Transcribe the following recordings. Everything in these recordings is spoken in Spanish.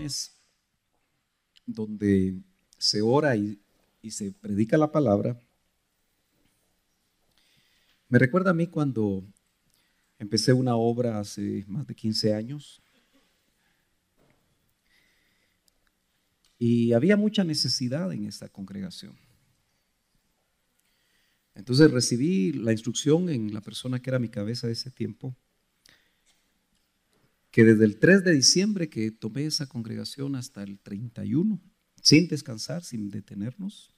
congregaciones donde se ora y se predica la palabra, me recuerda a mí cuando empecé una obra hace más de 15 años y había mucha necesidad en esta congregación. Entonces recibí la instrucción en la persona que era mi cabeza de ese tiempo, que desde el 3 de diciembre que tomé esa congregación hasta el 31, sin descansar, sin detenernos,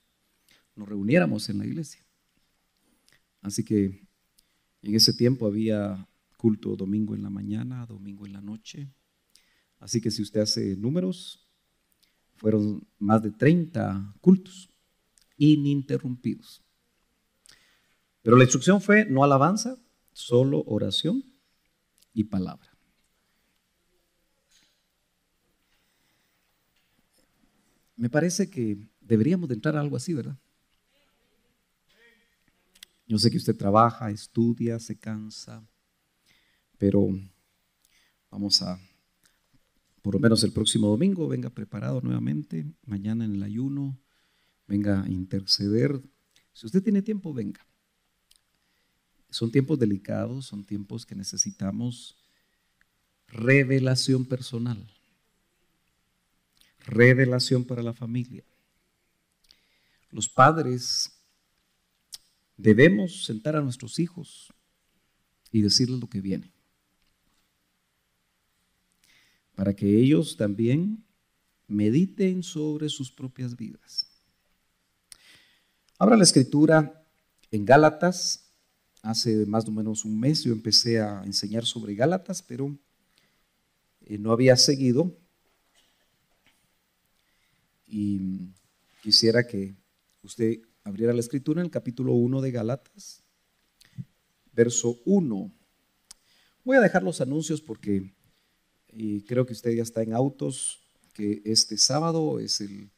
nos reuniéramos en la iglesia. Así que en ese tiempo había culto domingo en la mañana, domingo en la noche. Así que si usted hace números, fueron más de 30 cultos ininterrumpidos. Pero la instrucción fue no alabanza, solo oración y palabra. Me parece que deberíamos de entrar a algo así, ¿verdad? Yo sé que usted trabaja, estudia, se cansa, pero vamos a, por lo menos el próximo domingo, venga preparado nuevamente, mañana en el ayuno, venga a interceder. Si usted tiene tiempo, venga. Son tiempos delicados, son tiempos que necesitamos revelación personal, revelación para la familia. Los padres debemos sentar a nuestros hijos y decirles lo que viene, para que ellos también mediten sobre sus propias vidas. Abra la escritura en Gálatas. Hace más o menos un mes yo empecé a enseñar sobre Gálatas, pero no había seguido y quisiera que usted abriera la escritura en el capítulo 1 de Gálatas, verso 1. Voy a dejar los anuncios porque creo que usted ya está en autos, que este sábado es el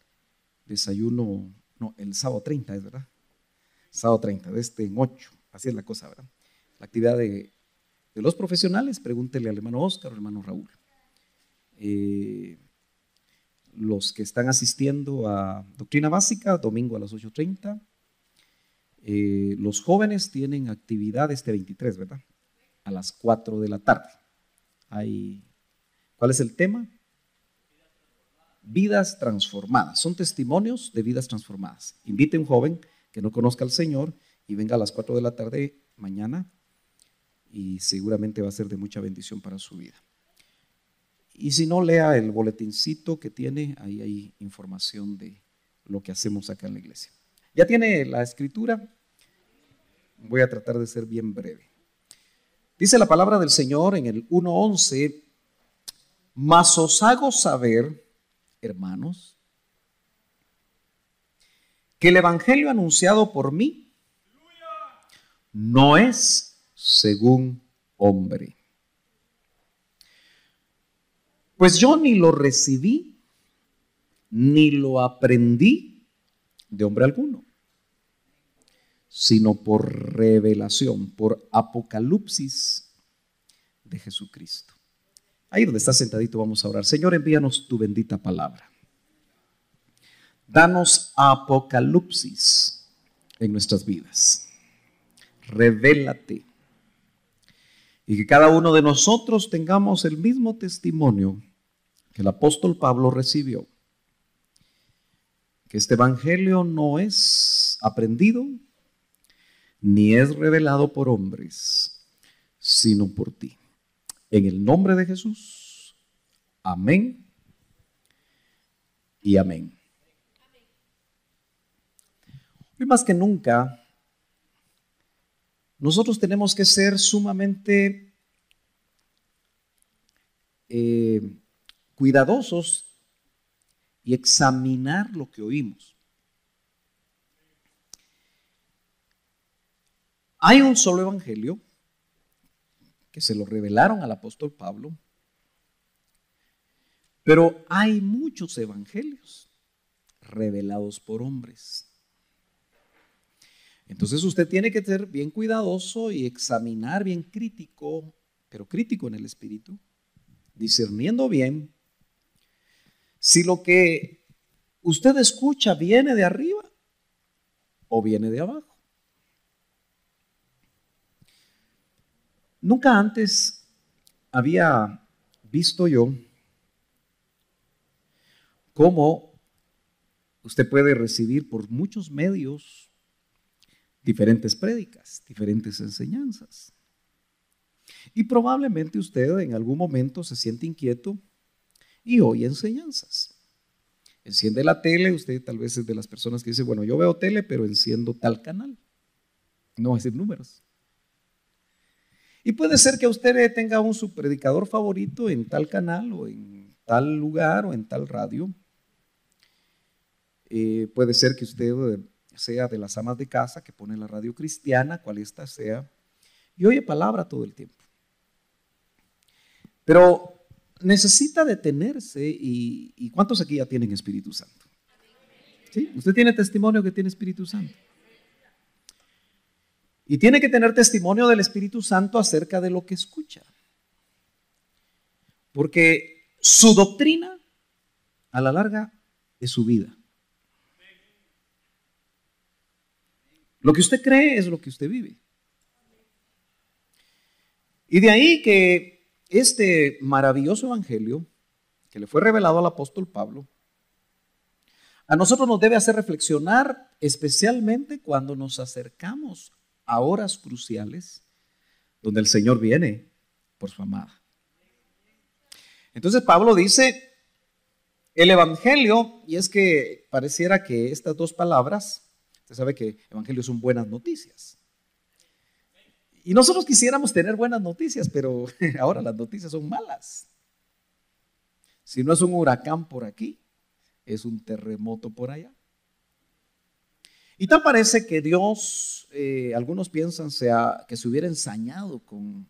desayuno, no, el sábado 30 es, ¿verdad? Sábado 30, de este en 8. Así es la cosa, ¿verdad? La actividad de los profesionales, pregúntele al hermano Oscar o al hermano Raúl. Los que están asistiendo a Doctrina Básica, domingo a las 8:30. Los jóvenes tienen actividad este 23, ¿verdad? A las 4 de la tarde. ¿Cuál es el tema? Vidas transformadas. Son testimonios de vidas transformadas. Invite a un joven que no conozca al Señor y venga a las 4 de la tarde mañana y seguramente va a ser de mucha bendición para su vida. Y si no, lea el boletincito que tiene, ahí hay información de lo que hacemos acá en la iglesia. ¿Ya tiene la escritura? Voy a tratar de ser bien breve. Dice la palabra del Señor en el 1:11, mas os hago saber, hermanos, que el evangelio anunciado por mí no es según hombre. Pues yo ni lo recibí, ni lo aprendí de hombre alguno, sino por revelación, por apocalipsis de Jesucristo. Ahí donde está sentadito vamos a orar. Señor, envíanos tu bendita palabra. Danos apocalipsis en nuestras vidas. Revélate. Y que cada uno de nosotros tengamos el mismo testimonio que el apóstol Pablo recibió. Que este evangelio no es aprendido ni es revelado por hombres, sino por ti. En el nombre de Jesús. Amén y amén. Hoy más que nunca, nosotros tenemos que ser sumamente cuidadosos y examinar lo que oímos. Hay un solo evangelio que se lo revelaron al apóstol Pablo, pero hay muchos evangelios revelados por hombres. Entonces usted tiene que ser bien cuidadoso y examinar bien crítico, pero crítico en el espíritu, discerniendo bien si lo que usted escucha viene de arriba o viene de abajo. Nunca antes había visto yo cómo usted puede recibir por muchos medios diferentes prédicas, diferentes enseñanzas. Y probablemente usted en algún momento se siente inquieto y oye enseñanzas. Enciende la tele, usted tal vez es de las personas que dice, bueno, yo veo tele, pero enciendo tal canal. No es en números. Y puede ser que usted tenga un su predicador favorito en tal canal o en tal lugar o en tal radio. Puede ser que usted sea de las amas de casa que pone la radio cristiana, cual ésta sea, y oye palabra todo el tiempo. Pero necesita detenerse y ¿cuántos aquí ya tienen Espíritu Santo? ¿Sí? Usted tiene testimonio que tiene Espíritu Santo. Y tiene que tener testimonio del Espíritu Santo acerca de lo que escucha. Porque su doctrina, a la larga, es su vida. Lo que usted cree es lo que usted vive. Y de ahí que este maravilloso evangelio que le fue revelado al apóstol Pablo, a nosotros nos debe hacer reflexionar, especialmente cuando nos acercamos a horas cruciales donde el Señor viene por su amada. Entonces Pablo dice, el evangelio, y es que pareciera que estas dos palabras, usted sabe que evangelio son buenas noticias. Y nosotros quisiéramos tener buenas noticias, pero ahora las noticias son malas. Si no es un huracán por aquí, es un terremoto por allá. Y tal parece que Dios, algunos piensan que se hubiera ensañado con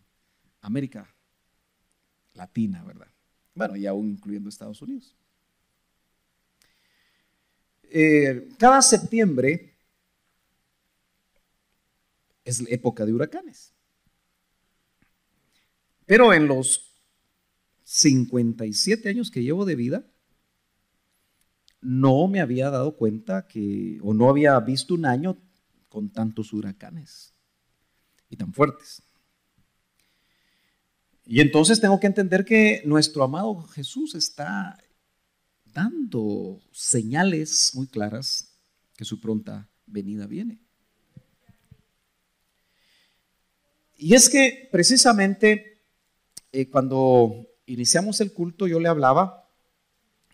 América Latina, ¿verdad? Bueno, y aún incluyendo Estados Unidos. Cada septiembre es época de huracanes. Pero en los 57 años que llevo de vida, no me había dado cuenta o no había visto un año con tantos huracanes y tan fuertes. Y entonces tengo que entender que nuestro amado Jesús está dando señales muy claras que su pronta venida viene. Y es que precisamente cuando iniciamos el culto yo le hablaba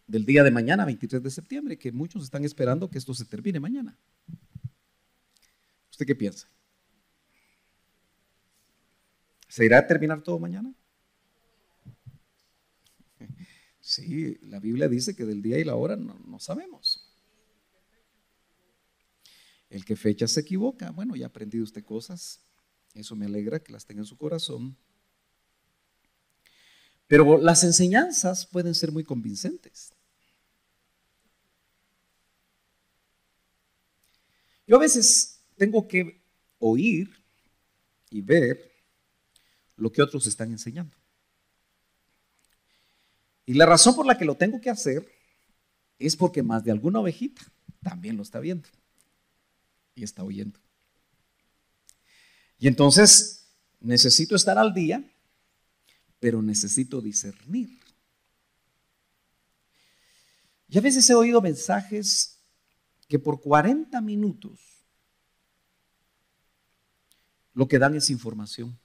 del día de mañana, 23 de septiembre, que muchos están esperando que esto se termine mañana. ¿Usted qué piensa? ¿Se irá a terminar todo mañana? Sí, la Biblia dice que del día y la hora no sabemos. El que fecha se equivoca. Bueno, ya ha aprendido usted cosas. Eso me alegra que las tenga en su corazón. Pero las enseñanzas pueden ser muy convincentes. Yo a veces tengo que oír y ver lo que otros están enseñando. Y la razón por la que lo tengo que hacer es porque más de alguna ovejita también lo está viendo y está oyendo. Y entonces necesito estar al día, pero necesito discernir. Y a veces he oído mensajes que por 40 minutos lo que dan es información.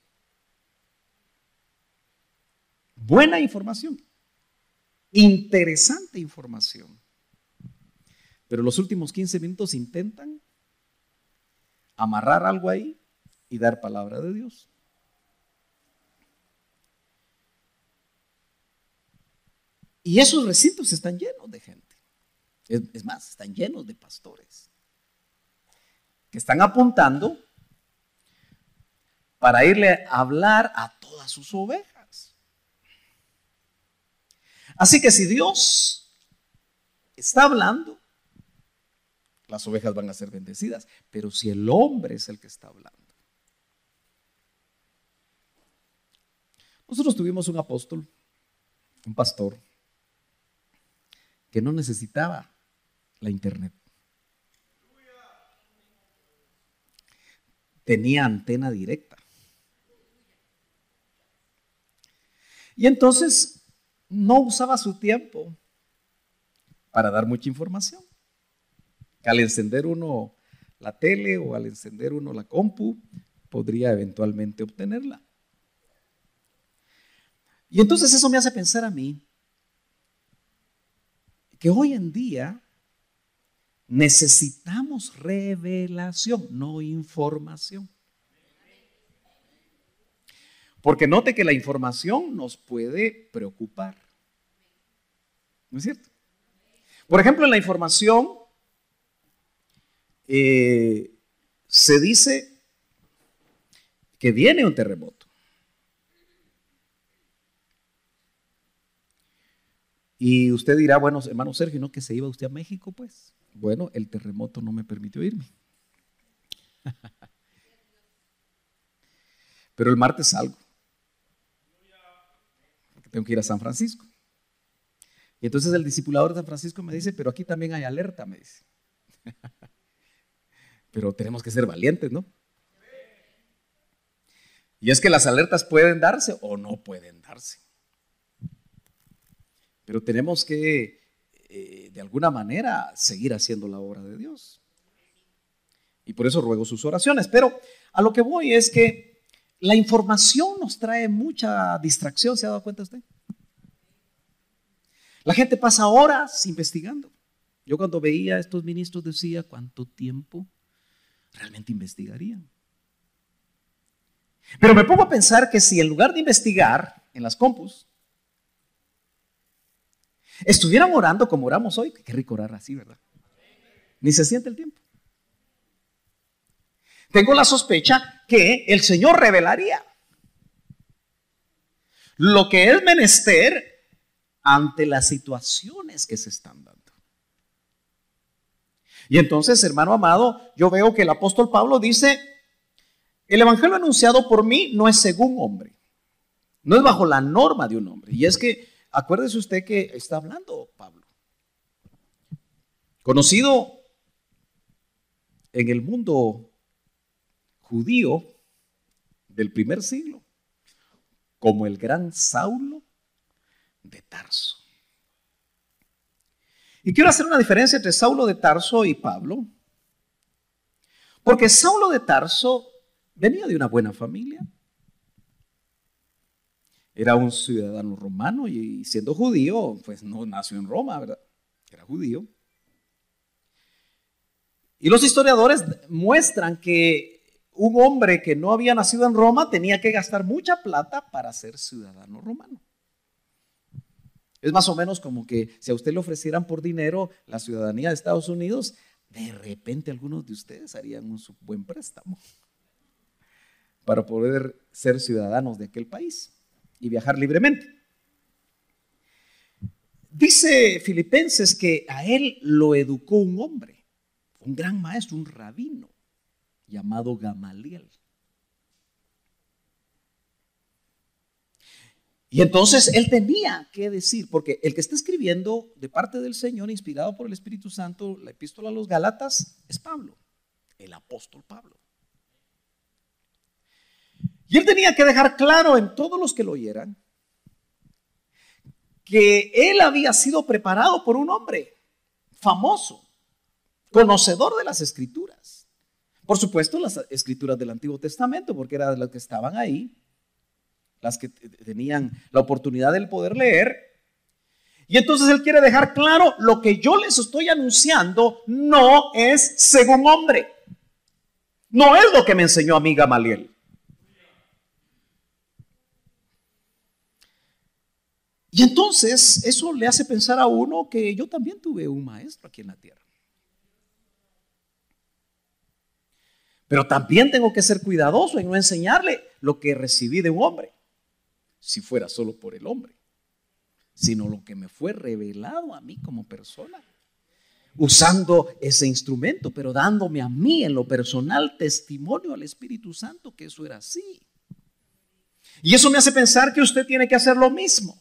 Buena información, interesante información. Pero los últimos 15 minutos intentan amarrar algo ahí y dar palabra de Dios. Y esos recintos están llenos de gente. Es más, están llenos de pastores que están apuntando para irle a hablar a todas sus ovejas. Así que si Dios está hablando, las ovejas van a ser bendecidas. Pero si el hombre es el que está hablando. Nosotros tuvimos un apóstol, un pastor, que no necesitaba la internet. Tenía antena directa. Y entonces no usaba su tiempo para dar mucha información. Al encender uno la tele o al encender uno la compu, podría eventualmente obtenerla. Y entonces eso me hace pensar a mí que hoy en día necesitamos revelación, no información. Porque note que la información nos puede preocupar. ¿No es cierto? Por ejemplo, en la información se dice que viene un terremoto. Y usted dirá, bueno, hermano Sergio, ¿no que se iba usted a México? Pues, bueno, el terremoto no me permitió irme. Pero el martes salgo. Porque tengo que ir a San Francisco. Y entonces el discipulador de San Francisco me dice, pero aquí también hay alerta, me dice. Pero tenemos que ser valientes, ¿no? Y es que las alertas pueden darse o no pueden darse. Pero tenemos que, de alguna manera, seguir haciendo la obra de Dios. Y por eso ruego sus oraciones. Pero a lo que voy es que la información nos trae mucha distracción, ¿se ha dado cuenta usted? La gente pasa horas investigando. Yo cuando veía a estos ministros decía, ¿cuánto tiempo realmente investigarían? Pero me pongo a pensar que si en lugar de investigar en las compus, estuvieran orando como oramos hoy, qué rico orar así, ¿verdad? Ni se siente el tiempo. Tengo la sospecha que el Señor revelaría lo que es menester ante las situaciones que se están dando. Y entonces, hermano amado, yo veo que el apóstol Pablo dice, el evangelio anunciado por mí no es según hombre, no es bajo la norma de un hombre. Y es que, acuérdese usted que está hablando Pablo, conocido en el mundo judío del primer siglo, como el gran Saulo de Tarso. Y quiero hacer una diferencia entre Saulo de Tarso y Pablo, porque Saulo de Tarso venía de una buena familia. Era un ciudadano romano y siendo judío, pues no nació en Roma, ¿verdad? Era judío. Y los historiadores muestran que un hombre que no había nacido en Roma tenía que gastar mucha plata para ser ciudadano romano. Es más o menos como que si a usted le ofrecieran por dinero la ciudadanía de Estados Unidos, de repente algunos de ustedes harían un buen préstamo para poder ser ciudadanos de aquel país y viajar libremente. Dice Filipenses que a él lo educó un hombre, un gran maestro, un rabino llamado Gamaliel. Y entonces él tenía que decir, porque el que está escribiendo de parte del Señor, inspirado por el Espíritu Santo, la epístola a los Gálatas, es Pablo, el apóstol Pablo. Y él tenía que dejar claro en todos los que lo oyeran que él había sido preparado por un hombre famoso, conocedor de las Escrituras. Por supuesto, las Escrituras del Antiguo Testamento, porque eran las que estaban ahí, las que tenían la oportunidad de poder leer. Y entonces él quiere dejar claro, lo que yo les estoy anunciando no es según hombre. No es lo que me enseñó a mí Gamaliel. Y entonces eso le hace pensar a uno que yo también tuve un maestro aquí en la tierra. Pero también tengo que ser cuidadoso en no enseñarle lo que recibí de un hombre, si fuera solo por el hombre, sino lo que me fue revelado a mí como persona, usando ese instrumento, pero dándome a mí en lo personal testimonio al Espíritu Santo que eso era así. Y eso me hace pensar que usted tiene que hacer lo mismo.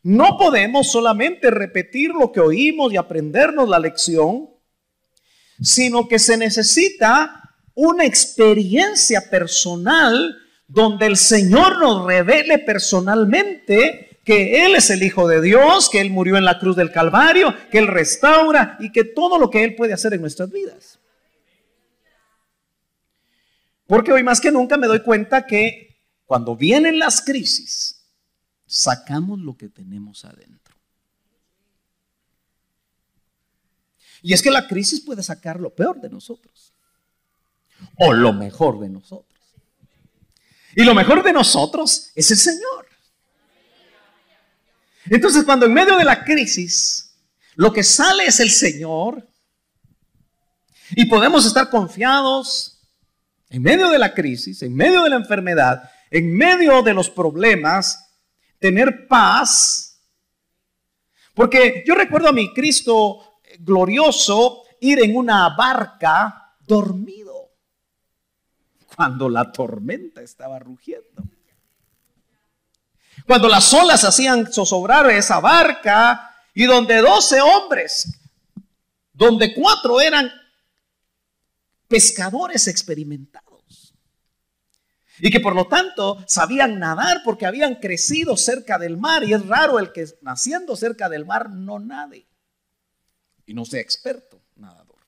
No podemos solamente repetir lo que oímos y aprendernos la lección, sino que se necesita una experiencia personal donde el Señor nos revele personalmente que Él es el Hijo de Dios, que Él murió en la cruz del Calvario, que Él restaura y que todo lo que Él puede hacer en nuestras vidas. Porque hoy más que nunca me doy cuenta que cuando vienen las crisis, sacamos lo que tenemos adentro. Y es que la crisis puede sacar lo peor de nosotros o lo mejor de nosotros. Y lo mejor de nosotros es el Señor. Entonces, cuando en medio de la crisis lo que sale es el Señor y podemos estar confiados en medio de la crisis, en medio de la enfermedad, en medio de los problemas, tener paz. Porque yo recuerdo a mi Cristo glorioso ir en una barca dormido cuando la tormenta estaba rugiendo. Cuando las olas hacían zozobrar esa barca y donde 12 hombres, donde 4 eran pescadores experimentados y que por lo tanto sabían nadar porque habían crecido cerca del mar, y es raro el que naciendo cerca del mar no nade y no sea experto nadador.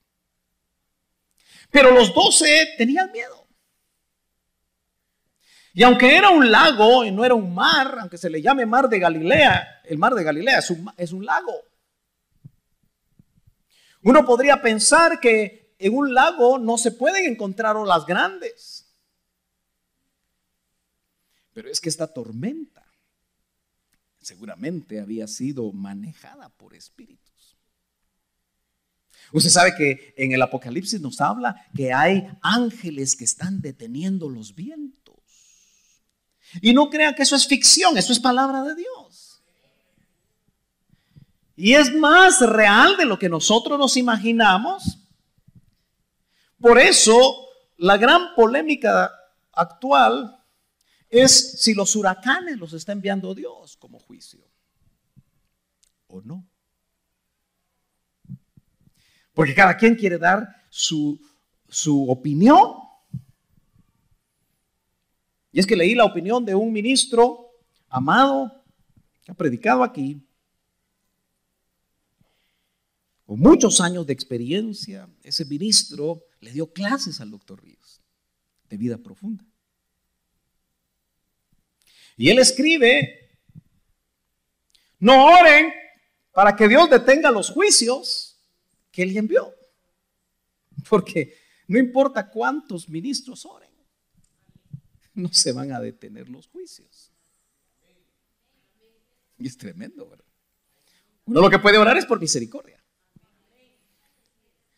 Pero los 12 tenían miedo. Y aunque era un lago y no era un mar, aunque se le llame mar de Galilea, el mar de Galilea es un lago. Uno podría pensar que en un lago no se pueden encontrar olas grandes. Pero es que esta tormenta seguramente había sido manejada por espíritus. Usted sabe que en el Apocalipsis nos habla que hay ángeles que están deteniendo los vientos. Y no crean que eso es ficción, eso es palabra de Dios. Y es más real de lo que nosotros nos imaginamos. Por eso, la gran polémica actual es si los huracanes los está enviando Dios como juicio o no. Porque cada quien quiere dar su opinión. Y es que leí la opinión de un ministro amado que ha predicado aquí, con muchos años de experiencia. Ese ministro le dio clases al doctor Ríos de vida profunda. Y él escribe: no oren para que Dios detenga los juicios que Él envió. Porque no importa cuántos ministros oren, no se van a detener los juicios. Y es tremendo, ¿verdad? Uno lo que puede orar es por misericordia.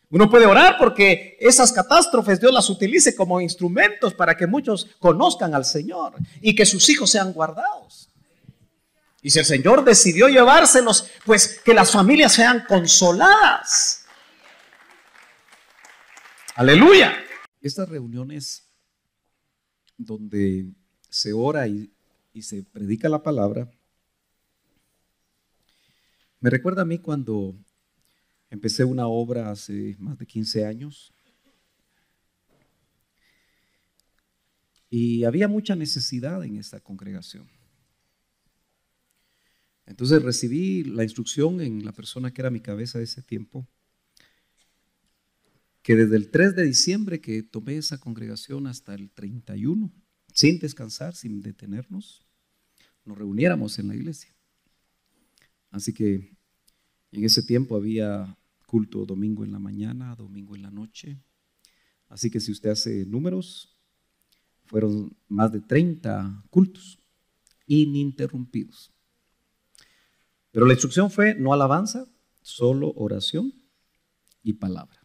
Uno puede orar porque esas catástrofes Dios las utilice como instrumentos para que muchos conozcan al Señor y que sus hijos sean guardados. Y si el Señor decidió llevárselos, pues que las familias sean consoladas. Aleluya. Estas reuniones donde se ora y se predica la palabra, me recuerda a mí cuando empecé una obra hace más de 15 años y había mucha necesidad en esta congregación. Entonces recibí la instrucción en la persona que era mi cabeza de ese tiempo, que desde el 3 de diciembre que tomé esa congregación hasta el 31, sin descansar, sin detenernos, nos reuniéramos en la iglesia. Así que en ese tiempo había culto domingo en la mañana, domingo en la noche. Así que si usted hace números, fueron más de 30 cultos ininterrumpidos. Pero la instrucción fue no alabanza, solo oración y palabra.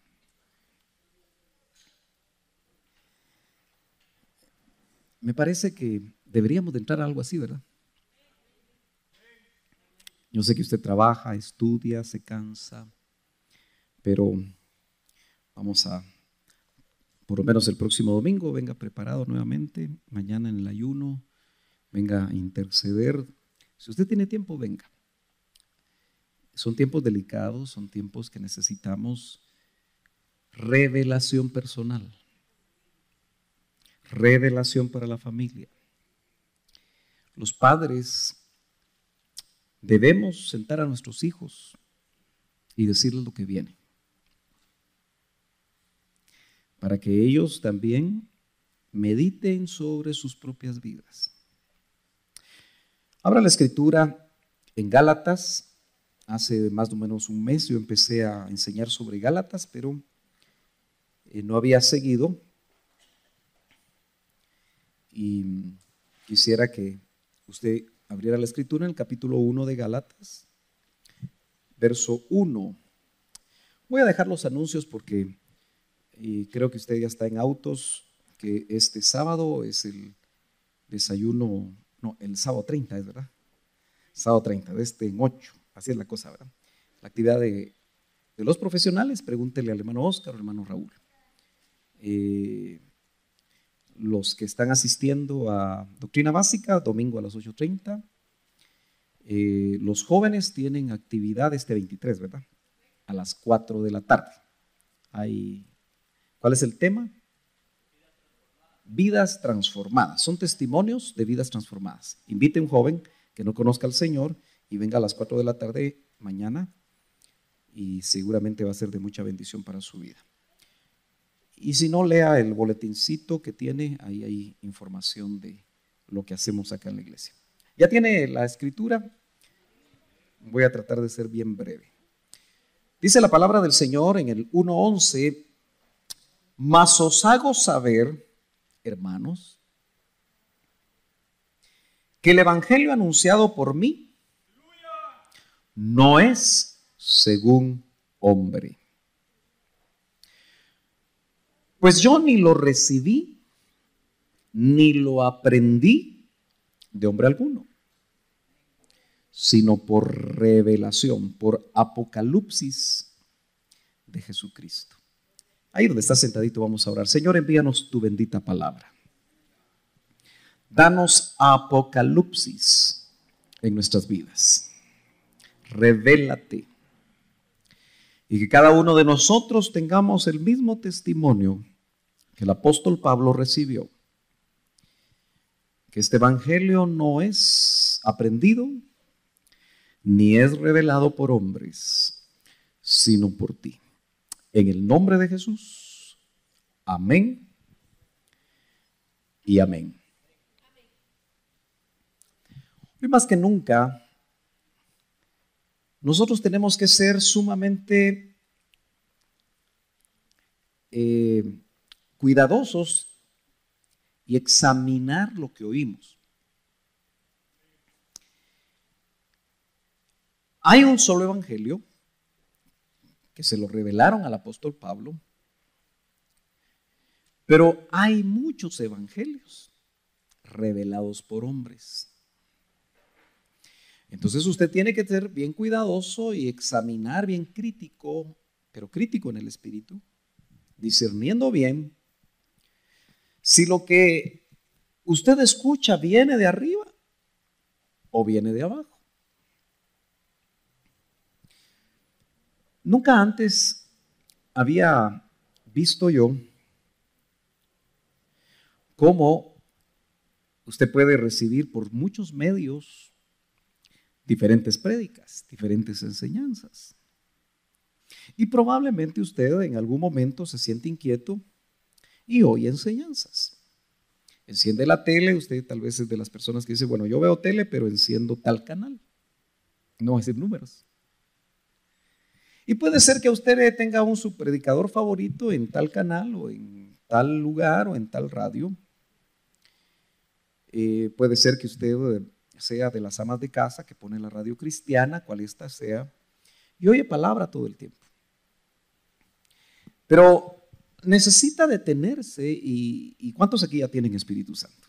Me parece que deberíamos de entrar a algo así, ¿verdad? Yo sé que usted trabaja, estudia, se cansa, pero vamos a, por lo menos el próximo domingo, venga preparado nuevamente, mañana en el ayuno, venga a interceder. Si usted tiene tiempo, venga. Son tiempos delicados, son tiempos que necesitamos revelación personal, revelación para la familia. Los padres debemos sentar a nuestros hijos y decirles lo que viene, para que ellos también mediten sobre sus propias vidas. Abra la escritura en Gálatas. Hace más o menos un mes yo empecé a enseñar sobre Gálatas, pero no había seguido, y quisiera que usted abriera la escritura en el capítulo 1 de Gálatas, verso 1. Voy a dejar los anuncios porque creo que usted ya está en autos, que este sábado es el desayuno, no, el sábado 30 es, ¿verdad? Sábado 30, de este en 8, así es la cosa, ¿verdad? La actividad de los profesionales, pregúntele al hermano Oscar o al hermano Raúl. Los que están asistiendo a Doctrina Básica, domingo a las 8:30. Los jóvenes tienen actividad este 23, ¿verdad? A las 4 de la tarde. ¿Cuál es el tema? Vidas transformadas. Son testimonios de vidas transformadas. Invite a un joven que no conozca al Señor y venga a las 4 de la tarde mañana, y seguramente va a ser de mucha bendición para su vida. Y si no, lea el boletincito que tiene, ahí hay información de lo que hacemos acá en la iglesia. ¿Ya tiene la escritura? Voy a tratar de ser bien breve. Dice la palabra del Señor en el 1:11: mas os hago saber, hermanos, que el evangelio anunciado por mí no es según hombre. Pues yo ni lo recibí, ni lo aprendí de hombre alguno, sino por revelación, por apocalipsis de Jesucristo. Ahí donde está sentadito vamos a orar. Señor, envíanos tu bendita palabra. Danos apocalipsis en nuestras vidas. Revélate. Y que cada uno de nosotros tengamos el mismo testimonio que el apóstol Pablo recibió. Que este evangelio no es aprendido ni es revelado por hombres, sino por ti. En el nombre de Jesús. Amén y amén. Hoy más que nunca, nosotros tenemos que ser sumamente cuidadosos y examinar lo que oímos. Hay un solo evangelio que se lo revelaron al apóstol Pablo, pero hay muchos evangelios revelados por hombres. Entonces usted tiene que ser bien cuidadoso y examinar bien crítico, pero crítico en el espíritu, discerniendo bien si lo que usted escucha viene de arriba o viene de abajo. Nunca antes había visto yo cómo usted puede recibir por muchos medios diferentes prédicas, diferentes enseñanzas. Y probablemente usted en algún momento se siente inquieto y oye enseñanzas. Enciende la tele, usted tal vez es de las personas que dice, bueno, yo veo tele, pero enciendo tal canal. No va a decir números. Y puede ser que usted tenga su predicador favorito en tal canal o en tal lugar o en tal radio. Puede ser que usted sea de las amas de casa que pone la radio cristiana, cual esta sea, y oye palabra todo el tiempo. Pero necesita detenerse y ¿cuántos aquí ya tienen Espíritu Santo?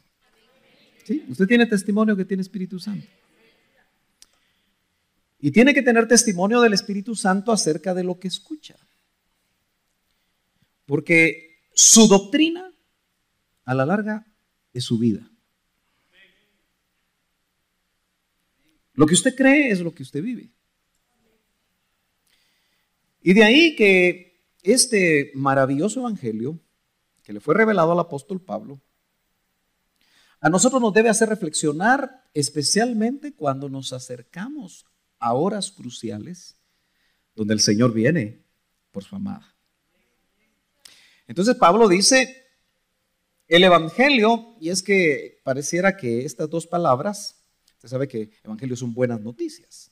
¿Sí? Usted tiene testimonio que tiene Espíritu Santo. Y tiene que tener testimonio del Espíritu Santo acerca de lo que escucha. Porque su doctrina, a la larga, es su vida. Lo que usted cree es lo que usted vive. Y de ahí que este maravilloso evangelio que le fue revelado al apóstol Pablo, a nosotros nos debe hacer reflexionar, especialmente cuando nos acercamos a horas cruciales donde el Señor viene por su amada. Entonces Pablo dice, el evangelio, y es que pareciera que estas dos palabras, usted sabe que evangelio son buenas noticias.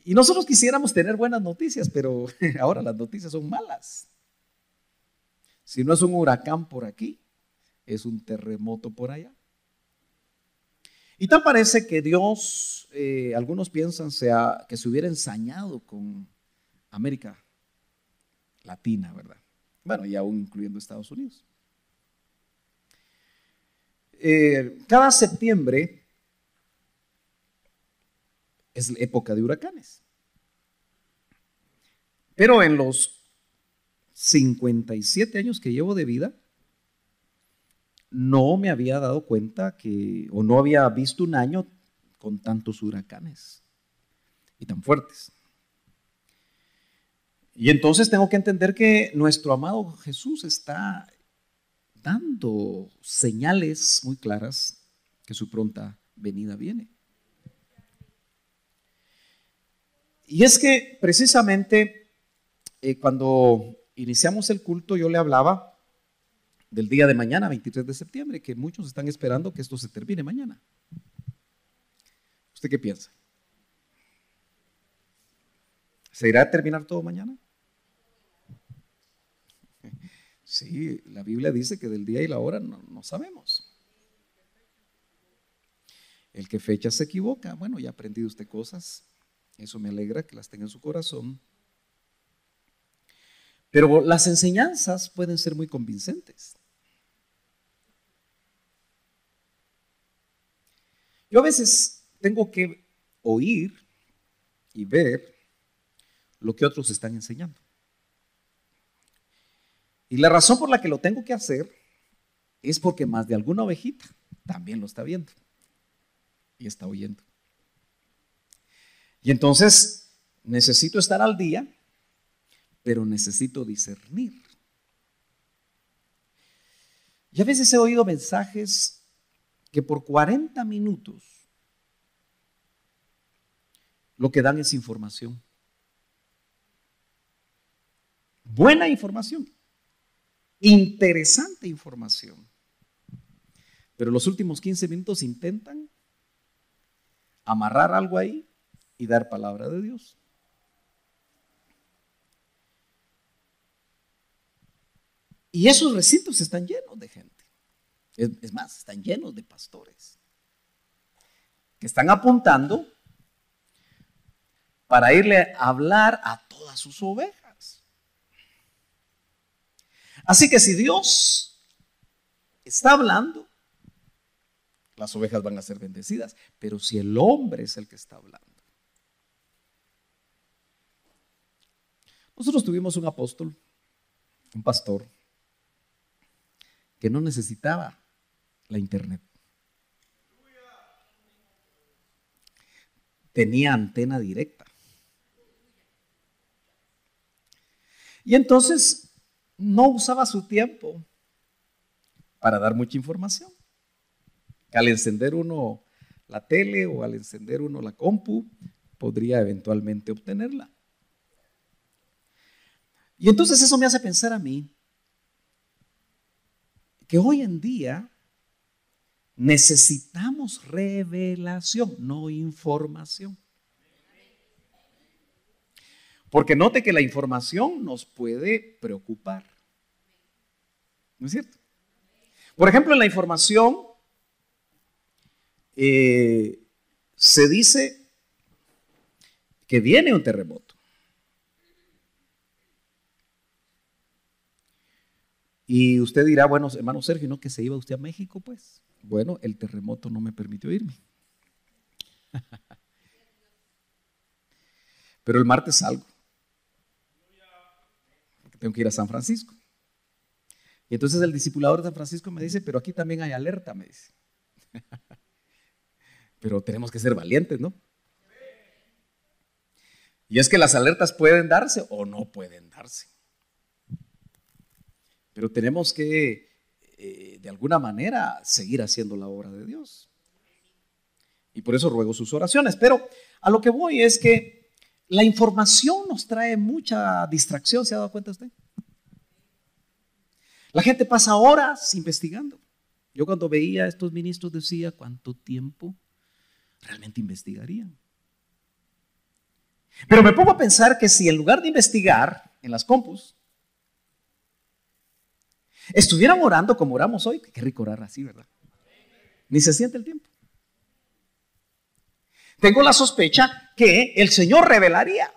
Y nosotros quisiéramos tener buenas noticias, pero ahora las noticias son malas. Si no es un huracán por aquí, es un terremoto por allá. Y tal parece que Dios, algunos piensan que se hubiera ensañado con América Latina, ¿verdad? Bueno, y aún incluyendo Estados Unidos. Cada septiembre es época de huracanes. Pero en los 57 años que llevo de vida, no me había dado cuenta o no había visto un año con tantos huracanes y tan fuertes. Y entonces tengo que entender que nuestro amado Jesús está dando señales muy claras que su pronta venida viene. Y es que precisamente cuando iniciamos el culto yo le hablaba del día de mañana, 23 de septiembre, que muchos están esperando que esto se termine mañana. ¿Usted qué piensa? ¿Se irá a terminar todo mañana? Sí, la Biblia dice que del día y la hora no sabemos. El que fecha se equivoca. Bueno, ya ha aprendido usted cosas. Eso me alegra que las tenga en su corazón. Pero las enseñanzas pueden ser muy convincentes. Yo a veces tengo que oír y ver lo que otros están enseñando. Y la razón por la que lo tengo que hacer es porque más de alguna ovejita también lo está viendo y está oyendo. Y entonces necesito estar al día, pero necesito discernir. Y a veces he oído mensajes que por 40 minutos lo que dan es información. Buena información, interesante información. Pero los últimos 15 minutos intentan amarrar algo ahí y dar palabra de Dios. Y esos recintos están llenos de gente. Es más, están llenos de pastores que están apuntando para irle a hablar a todas sus ovejas. Así que si Dios está hablando, las ovejas van a ser bendecidas. Pero si el hombre es el que está hablando. Nosotros tuvimos un apóstol, un pastor, que no necesitaba la internet. Tenía antena directa. Y entonces no usaba su tiempo para dar mucha información. Al encender uno la tele o al encender uno la compu, podría eventualmente obtenerla. Y entonces eso me hace pensar a mí que hoy en día necesitamos revelación, no información. Porque note que la información nos puede preocupar. ¿No es cierto? Por ejemplo, en la información se dice que viene un terremoto. Y usted dirá, bueno, hermano Sergio, ¿no que se iba usted a México? Pues, bueno, el terremoto no me permitió irme. Pero el martes salgo. Porque tengo que ir a San Francisco. Y entonces el discipulador de San Francisco me dice, pero aquí también hay alerta, me dice. Pero tenemos que ser valientes, ¿no? Y es que las alertas pueden darse o no pueden darse. Pero tenemos que, de alguna manera, seguir haciendo la obra de Dios. Y por eso ruego sus oraciones. Pero a lo que voy es que la información nos trae mucha distracción. ¿Se ha dado cuenta usted? La gente pasa horas investigando. Yo cuando veía a estos ministros decía, ¿cuánto tiempo realmente investigarían? Pero me pongo a pensar que si en lugar de investigar en las compus, estuvieran orando como oramos hoy, qué rico orar así, ¿verdad? Ni se siente el tiempo. Tengo la sospecha que el Señor revelaría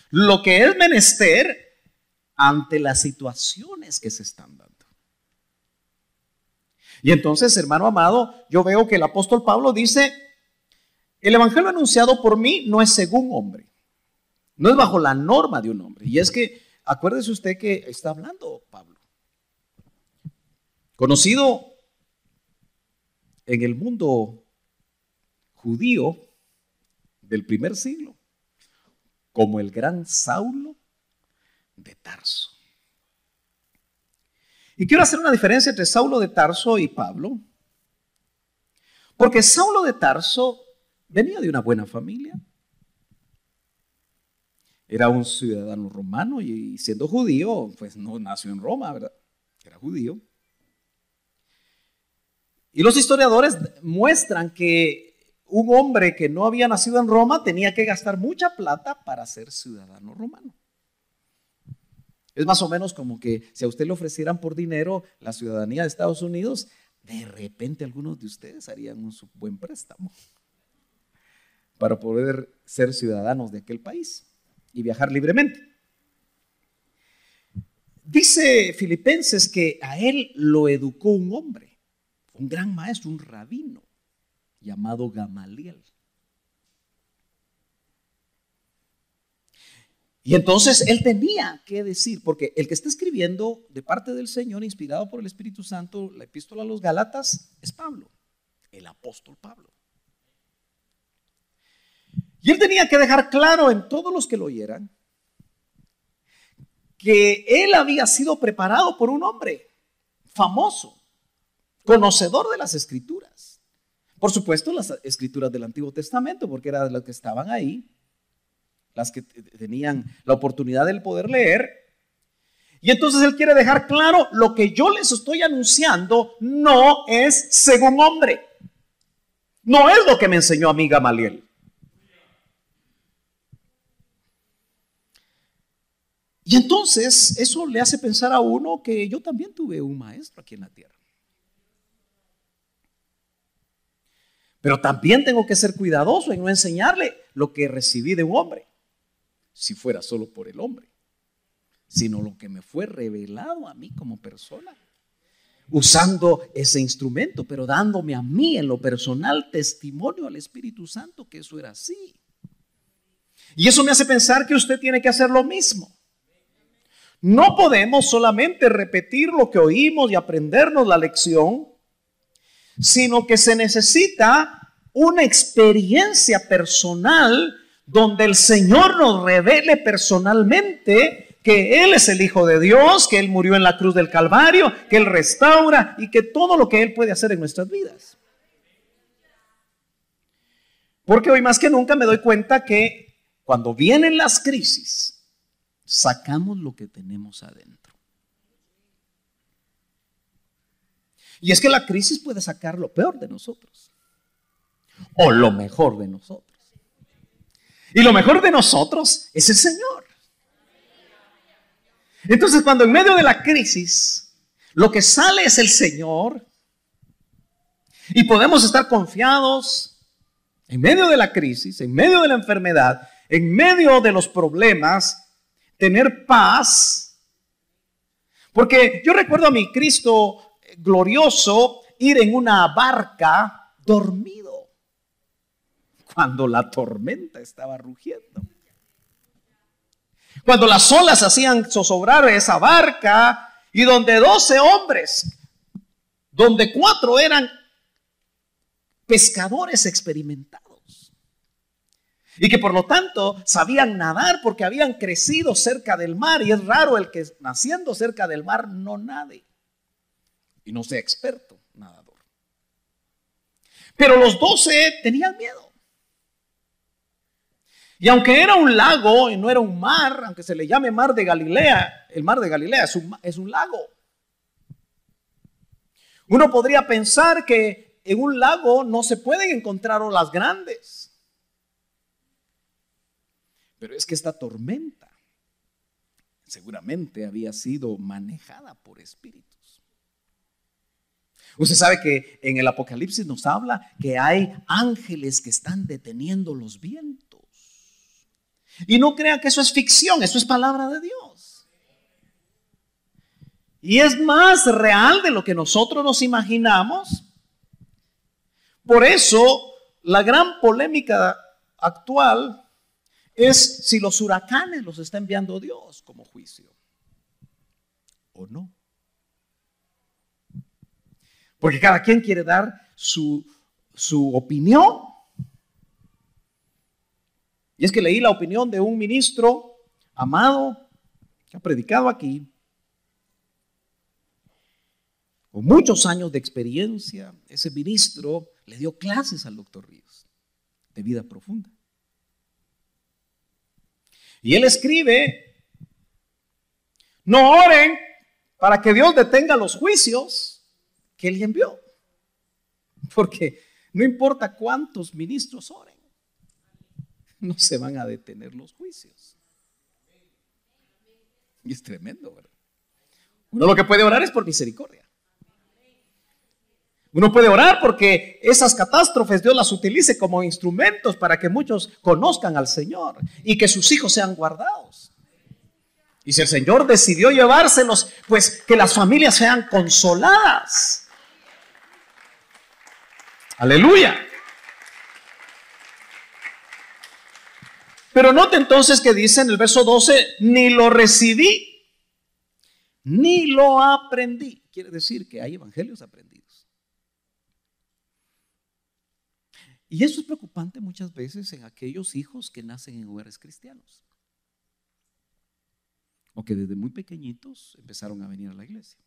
lo que es menester ante las situaciones que se están dando. Y entonces, hermano amado, yo veo que el apóstol Pablo dice, el evangelio anunciado por mí no es según hombre, no es bajo la norma de un hombre. Y es que, acuérdese usted que está hablando Pablo, conocido en el mundo judío del primer siglo como el gran Saulo de Tarso. Y quiero hacer una diferencia entre Saulo de Tarso y Pablo, porque Saulo de Tarso venía de una buena familia. Era un ciudadano romano y siendo judío, pues no nació en Roma, ¿verdad? Era judío. Y los historiadores muestran que un hombre que no había nacido en Roma tenía que gastar mucha plata para ser ciudadano romano. Es más o menos como que si a usted le ofrecieran por dinero la ciudadanía de Estados Unidos, de repente algunos de ustedes harían un buen préstamo para poder ser ciudadanos de aquel país y viajar libremente. Dice Filipenses que a él lo educó un hombre, un gran maestro, un rabino llamado Gamaliel. Y entonces él tenía que decir, porque el que está escribiendo de parte del Señor, inspirado por el Espíritu Santo, la epístola a los Gálatas, es Pablo, el apóstol Pablo. Y él tenía que dejar claro en todos los que lo oyeran que él había sido preparado por un hombre famoso, conocedor de las Escrituras. Por supuesto, las Escrituras del Antiguo Testamento, porque eran de las que estaban ahí, las que tenían la oportunidad de poder leer. Y entonces él quiere dejar claro, lo que yo les estoy anunciando no es según hombre. No es lo que me enseñó a mí Gamaliel. Y entonces eso le hace pensar a uno que yo también tuve un maestro aquí en la tierra. Pero también tengo que ser cuidadoso en no enseñarle lo que recibí de un hombre, si fuera solo por el hombre, sino lo que me fue revelado a mí como persona, usando ese instrumento, pero dándome a mí en lo personal testimonio al Espíritu Santo que eso era así. Y eso me hace pensar que usted tiene que hacer lo mismo. No podemos solamente repetir lo que oímos y aprendernos la lección, sino que se necesita una experiencia personal donde el Señor nos revele personalmente que Él es el Hijo de Dios, que Él murió en la cruz del Calvario, que Él restaura y que todo lo que Él puede hacer en nuestras vidas. Porque hoy más que nunca me doy cuenta que cuando vienen las crisis, sacamos lo que tenemos adentro. Y es que la crisis puede sacar lo peor de nosotros o lo mejor de nosotros. Y lo mejor de nosotros es el Señor. Entonces, cuando en medio de la crisis lo que sale es el Señor y podemos estar confiados en medio de la crisis, en medio de la enfermedad, en medio de los problemas, tener paz. Porque yo recuerdo a mi Cristo glorioso ir en una barca dormido cuando la tormenta estaba rugiendo, cuando las olas hacían zozobrar esa barca y donde 12 hombres, donde 4 eran pescadores experimentados, y que por lo tanto sabían nadar porque habían crecido cerca del mar, y es raro el que naciendo cerca del mar no nade y no sea experto nadador. Pero los 12 tenían miedo. Y aunque era un lago y no era un mar, aunque se le llame mar de Galilea, el mar de Galilea es un lago. Uno podría pensar que en un lago no se pueden encontrar olas grandes. Pero es que esta tormenta seguramente había sido manejada por espíritus. Usted sabe que en el Apocalipsis nos habla que hay ángeles que están deteniendo los vientos. Y no crean que eso es ficción, eso es palabra de Dios. Y es más real de lo que nosotros nos imaginamos. Por eso, la gran polémica actual es si los huracanes los está enviando Dios como juicio o no. Porque cada quien quiere dar su opinión. Y es que leí la opinión de un ministro amado que ha predicado aquí, con muchos años de experiencia. Ese ministro le dio clases al doctor Ríos de vida profunda. Y él escribe: no oren para que Dios detenga los juicios que él envió. Porque no importa cuántos ministros oren, no se van a detener los juicios. Y es tremendo, ¿verdad? Uno lo que puede orar es por misericordia. Uno puede orar porque esas catástrofes Dios las utilice como instrumentos para que muchos conozcan al Señor y que sus hijos sean guardados. Y si el Señor decidió llevárselos, pues que las familias sean consoladas. Aleluya. Pero note entonces que dice en el verso 12, ni lo recibí, ni lo aprendí. Quiere decir que hay evangelios aprendidos. Y eso es preocupante muchas veces en aquellos hijos que nacen en hogares cristianos, o que desde muy pequeñitos empezaron a venir a la iglesia,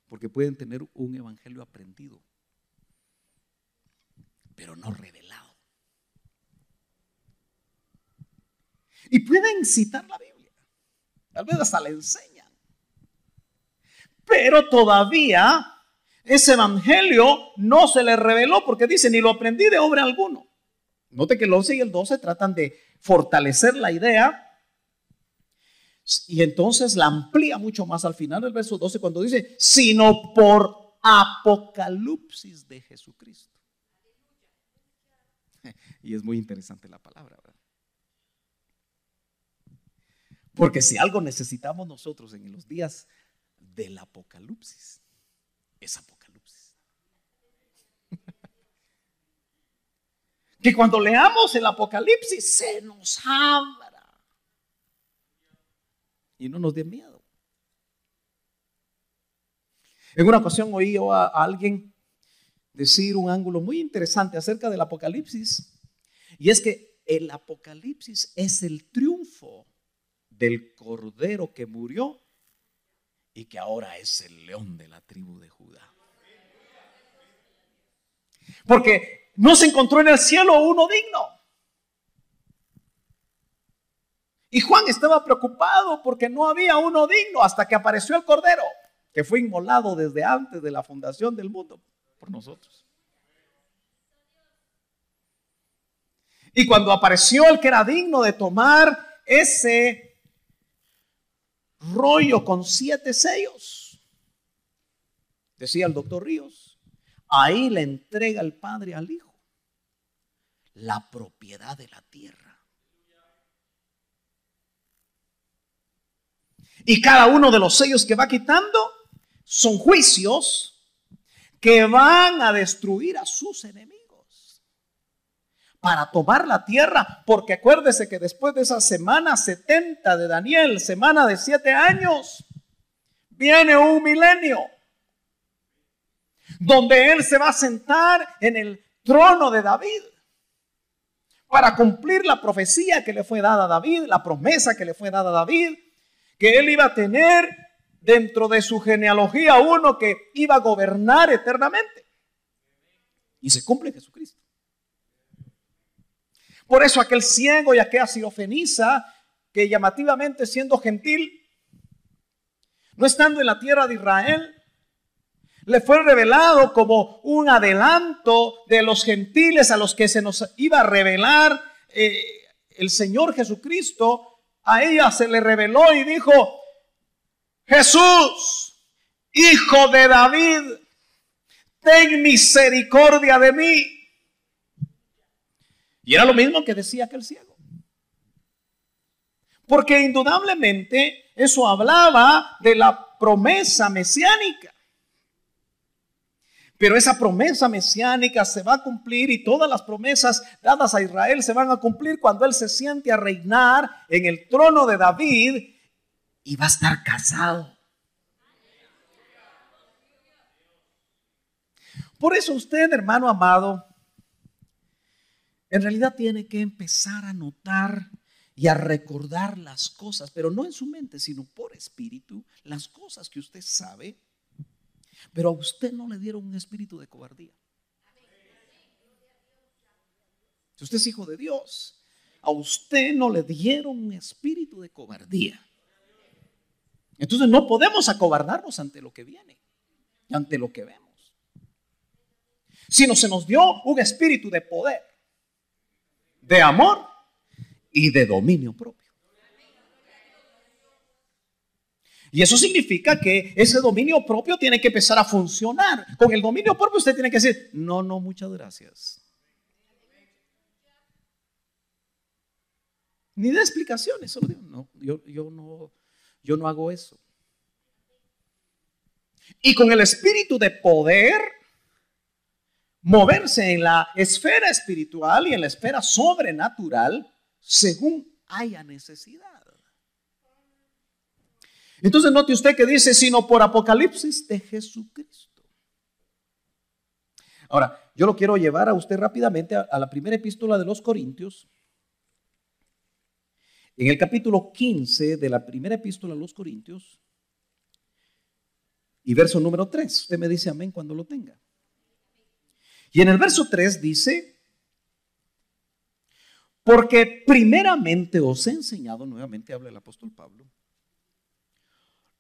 porque pueden tener un evangelio aprendido, pero no revelado. Y pueden citar la Biblia, tal vez hasta la enseñan, pero todavía ese evangelio no se les reveló, porque dice, ni lo aprendí de hombre alguno. Note que el 11 y el 12 tratan de fortalecer la idea, y entonces la amplía mucho más al final del verso 12 cuando dice, sino por apocalipsis de Jesucristo. Y es muy interesante la palabra, ¿verdad? Porque si algo necesitamos nosotros en los días del apocalipsis, es apocalipsis. Que cuando leamos el apocalipsis se nos abra y no nos dé miedo. En una ocasión oí yo a alguien decir un ángulo muy interesante acerca del apocalipsis, y es que el apocalipsis es el triunfo del cordero que murió y que ahora es el león de la tribu de Judá. Porque no se encontró en el cielo uno digno. Y Juan estaba preocupado porque no había uno digno hasta que apareció el cordero, que fue inmolado desde antes de la fundación del mundo por nosotros. Y cuando apareció el que era digno de tomar ese rollo con 7 sellos, decía el doctor Ríos, ahí le entrega el Padre al Hijo la propiedad de la tierra. Y cada uno de los sellos que va quitando son juicios que van a destruir a sus enemigos para tomar la tierra, porque acuérdese que después de esa semana 70 de Daniel, semana de 7 años, viene un milenio donde él se va a sentar en el trono de David, para cumplir la profecía que le fue dada a David, la promesa que le fue dada a David, que él iba a tener dentro de su genealogía uno que iba a gobernar eternamente. Y se cumple en Jesucristo. Por eso aquel ciego y aquella sirofenisa, que llamativamente siendo gentil, no estando en la tierra de Israel, le fue revelado como un adelanto de los gentiles a los que se nos iba a revelar el Señor Jesucristo. A ella se le reveló y dijo: Jesús, hijo de David, ten misericordia de mí. Y era lo mismo que decía aquel ciego. Porque indudablemente eso hablaba de la promesa mesiánica. Pero esa promesa mesiánica se va a cumplir, y todas las promesas dadas a Israel se van a cumplir cuando Él se siente a reinar en el trono de David y va a estar casado. Por eso usted, hermano amado, en realidad tiene que empezar a notar y a recordar las cosas, pero no en su mente, sino por espíritu, las cosas que usted sabe. Pero a usted no le dieron un espíritu de cobardía. Si usted es hijo de Dios, a usted no le dieron un espíritu de cobardía. Entonces no podemos acobardarnos ante lo que viene, ante lo que vemos. Sino se nos dio un espíritu de poder, de amor y de dominio propio. Y eso significa que ese dominio propio tiene que empezar a funcionar. Con el dominio propio usted tiene que decir: no, muchas gracias. Ni de explicaciones, solo digo: no, yo no hago eso. Y con el espíritu de poder, moverse en la esfera espiritual y en la esfera sobrenatural según haya necesidad. Entonces note usted que dice: sino por Apocalipsis de Jesucristo. Ahora, yo lo quiero llevar a usted rápidamente a la primera epístola de los Corintios. En el capítulo 15 de la primera epístola a los Corintios y verso número 3. Usted me dice amén cuando lo tenga. Y en el verso 3 dice: porque primeramente os he enseñado, nuevamente habla el apóstol Pablo,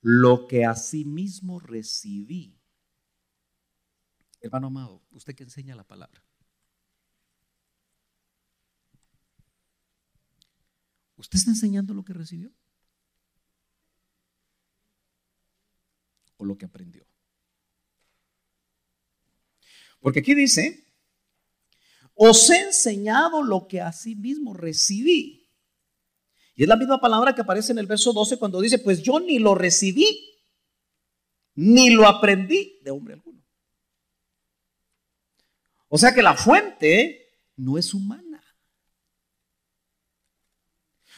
lo que asimismo recibí. Hermano amado, usted que enseña la palabra, ¿usted está enseñando lo que recibió? ¿O lo que aprendió? Porque aquí dice: os he enseñado lo que asimismo recibí. Y es la misma palabra que aparece en el verso 12 cuando dice: pues yo ni lo recibí, ni lo aprendí de hombre alguno. O sea que la fuente no es humana.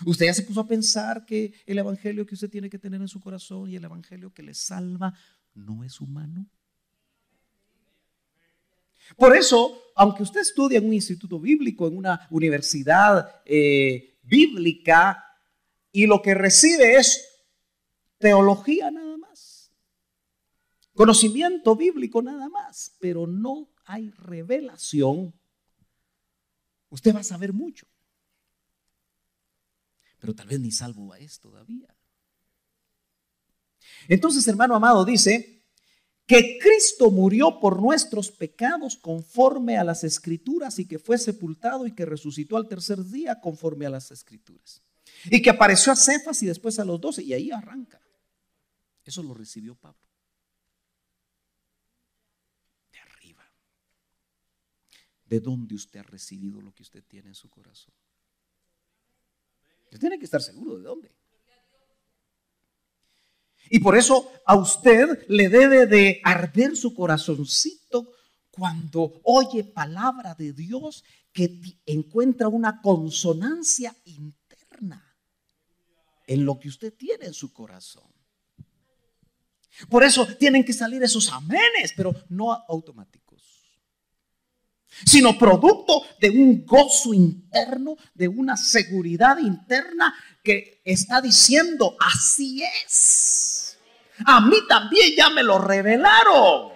Usted ya se puso a pensar que el evangelio que usted tiene que tener en su corazón y el evangelio que le salva no es humano. Por eso, aunque usted estudie en un instituto bíblico, en una universidad bíblica, y lo que recibe es teología nada más, conocimiento bíblico nada más, pero no hay revelación, usted va a saber mucho, pero tal vez ni salvo es todavía. Entonces, hermano amado, dice que Cristo murió por nuestros pecados conforme a las Escrituras, y que fue sepultado y que resucitó al tercer día conforme a las Escrituras, y que apareció a Cefas y después a los 12, y ahí arranca. Eso lo recibió Pablo de arriba. ¿De dónde usted ha recibido lo que usted tiene en su corazón? Usted tiene que estar seguro de dónde. Y por eso a usted le debe de arder su corazoncito cuando oye palabra de Dios que encuentra una consonancia interna en lo que usted tiene en su corazón. Por eso tienen que salir esos amenes, pero no automáticos. sino producto de un gozo interno, de una seguridad interna que está diciendo, así es. A mí también ya me lo revelaron.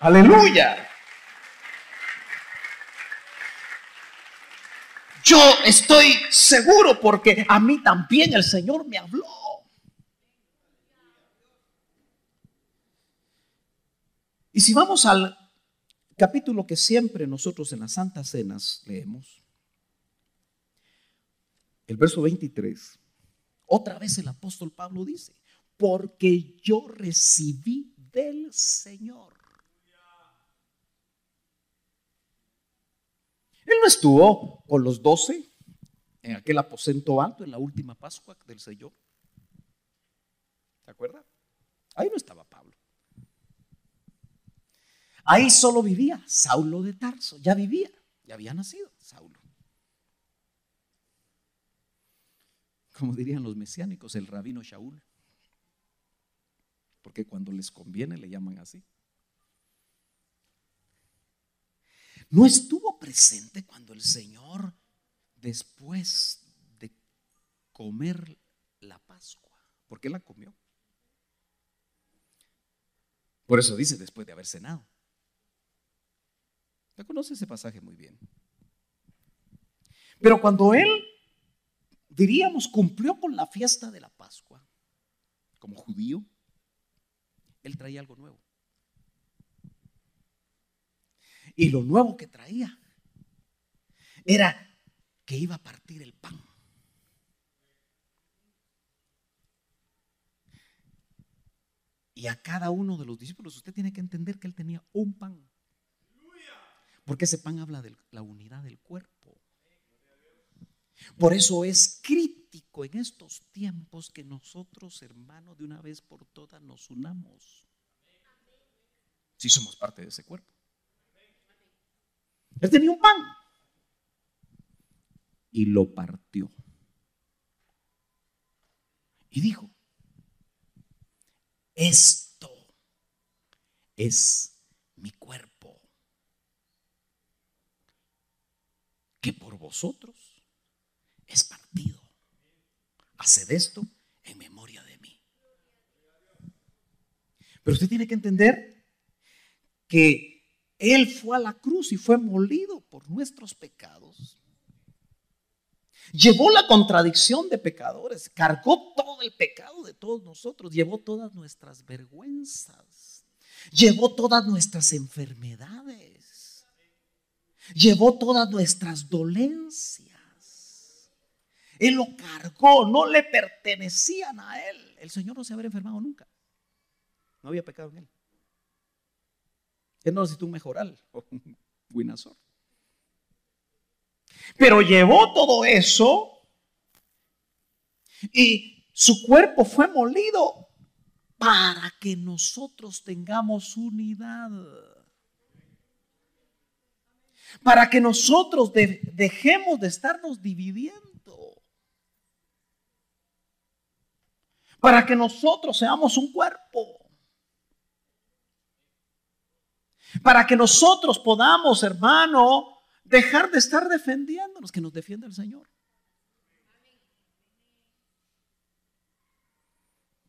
Aleluya. Yo estoy seguro porque a mí también el Señor me habló. Y si vamos al capítulo que siempre nosotros en las Santas Cenas leemos, el verso 23, otra vez el apóstol Pablo dice, porque yo recibí del Señor. Él no estuvo con los 12 en aquel aposento alto en la última Pascua del Señor. ¿Se acuerdan? Ahí no estaba Pablo. Ahí solo vivía Saulo de Tarso. Ya vivía, ya había nacido Saulo. Como dirían los mesiánicos, el rabino Shaul. Porque cuando les conviene le llaman así. No estuvo presente cuando el Señor, después de comer la Pascua, ¿por qué la comió? Por eso dice después de haber cenado. ¿Ya conoce ese pasaje muy bien? Pero cuando él, diríamos, cumplió con la fiesta de la Pascua, como judío, él traía algo nuevo. Y lo nuevo que traía era que iba a partir el pan. Y a cada uno de los discípulos usted tiene que entender que él tenía un pan. Porque ese pan habla de la unidad del cuerpo. Por eso es crítico en estos tiempos que nosotros, hermanos, de una vez por todas nos unamos. Si somos parte de ese cuerpo. Él tenía un pan y lo partió. Y dijo, esto es mi cuerpo, que por vosotros es partido. Haced esto en memoria de mí. Pero usted tiene que entender que Él fue a la cruz y fue molido por nuestros pecados. Llevó la contradicción de pecadores, cargó todo el pecado de todos nosotros, llevó todas nuestras vergüenzas, llevó todas nuestras enfermedades, llevó todas nuestras dolencias. Él lo cargó, no le pertenecían a Él. El Señor no se había enfermado nunca, no había pecado en Él. Él no necesitó un mejoral o un Winazor. Pero llevó todo eso y su cuerpo fue molido para que nosotros tengamos unidad. Para que nosotros dejemos de estarnos dividiendo. Para que nosotros seamos un cuerpo. Para que nosotros podamos, hermano, dejar de estar defendiéndonos, que nos defienda el Señor.